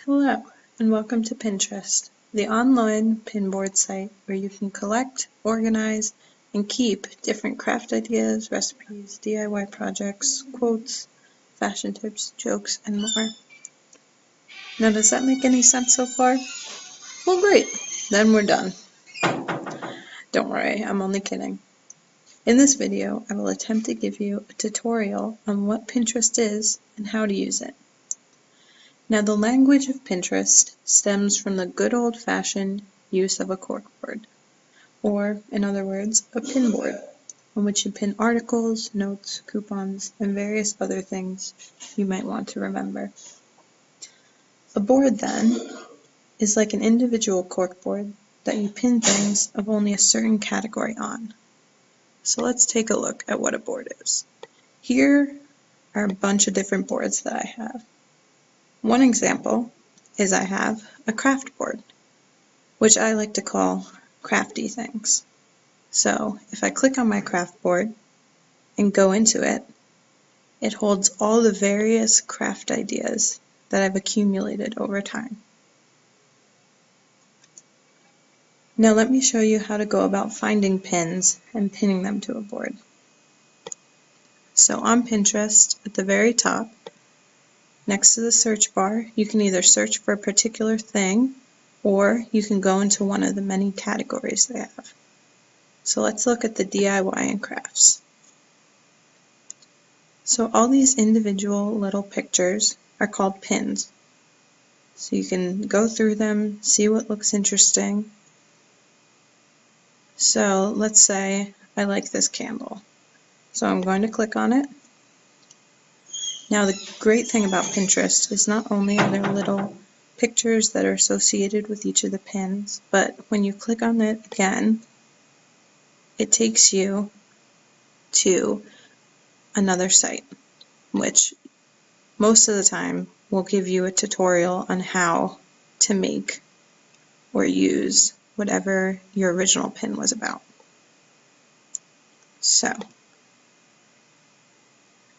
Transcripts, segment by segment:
Hello, and welcome to Pinterest, the online pinboard site where you can collect, organize, and keep different craft ideas, recipes, DIY projects, quotes, fashion tips, jokes, and more. Now, does that make any sense so far? Well, great. Then we're done. Don't worry, I'm only kidding. In this video, I will attempt to give you a tutorial on what Pinterest is and how to use it. Now, the language of Pinterest stems from the good old-fashioned use of a corkboard, or, in other words, a pinboard, on which you pin articles, notes, coupons, and various other things you might want to remember. A board, then, is like an individual corkboard that you pin things of only a certain category on. So let's take a look at what a board is. Here are a bunch of different boards that I have. One example is I have a craft board, which I like to call crafty things. So if I click on my craft board and go into it, it holds all the various craft ideas that I've accumulated over time. Now let me show you how to go about finding pins and pinning them to a board. So on Pinterest, at the very top, next to the search bar, you can either search for a particular thing or you can go into one of the many categories they have. So let's look at the DIY and crafts. So all these individual little pictures are called pins. So you can go through them, see what looks interesting. So let's say I like this candle. So I'm going to click on it. Now the great thing about Pinterest is not only are there little pictures that are associated with each of the pins, but when you click on it again, it takes you to another site, which most of the time will give you a tutorial on how to make or use whatever your original pin was about. So,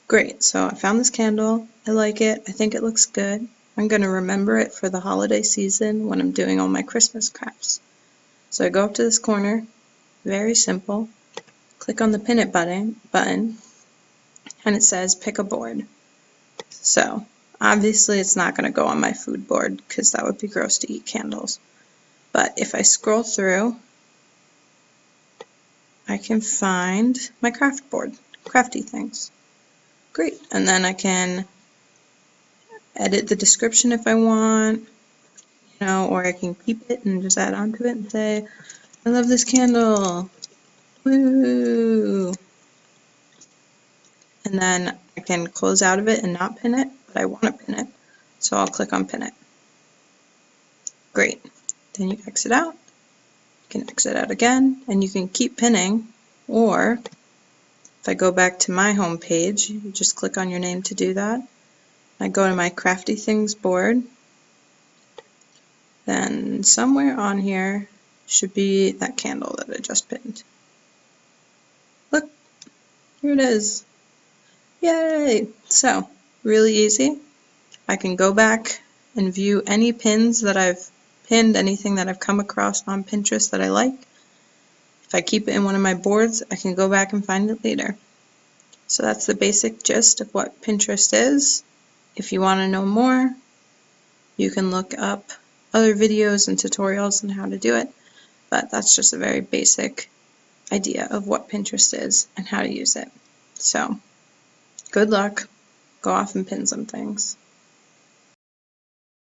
great, so I found this candle, I like it, I think it looks good. I'm going to remember it for the holiday season when I'm doing all my Christmas crafts. So I go up to this corner, very simple, click on the pin it button, and it says pick a board. So obviously it's not going to go on my food board because that would be gross to eat candles. But if I scroll through, I can find my craft board, crafty things. Great, and then I can edit the description if I want, or I can keep it and just add on to it and say, I love this candle, woo! And then I can close out of it and not pin it, but I want to pin it, so I'll click on pin it. Great, then you exit out, you can exit out again, and you can keep pinning, or if I go back to my home page, you just click on your name to do that. I go to my crafty things board, then somewhere on here should be that candle that I just pinned. Look, here it is. Yay! So, really easy. I can go back and view any pins that I've pinned, anything that I've come across on Pinterest that I like. If I keep it in one of my boards, I can go back and find it later. So that's the basic gist of what Pinterest is. If you want to know more, you can look up other videos and tutorials on how to do it, but that's just a very basic idea of what Pinterest is and how to use it. So, good luck. Go off and pin some things.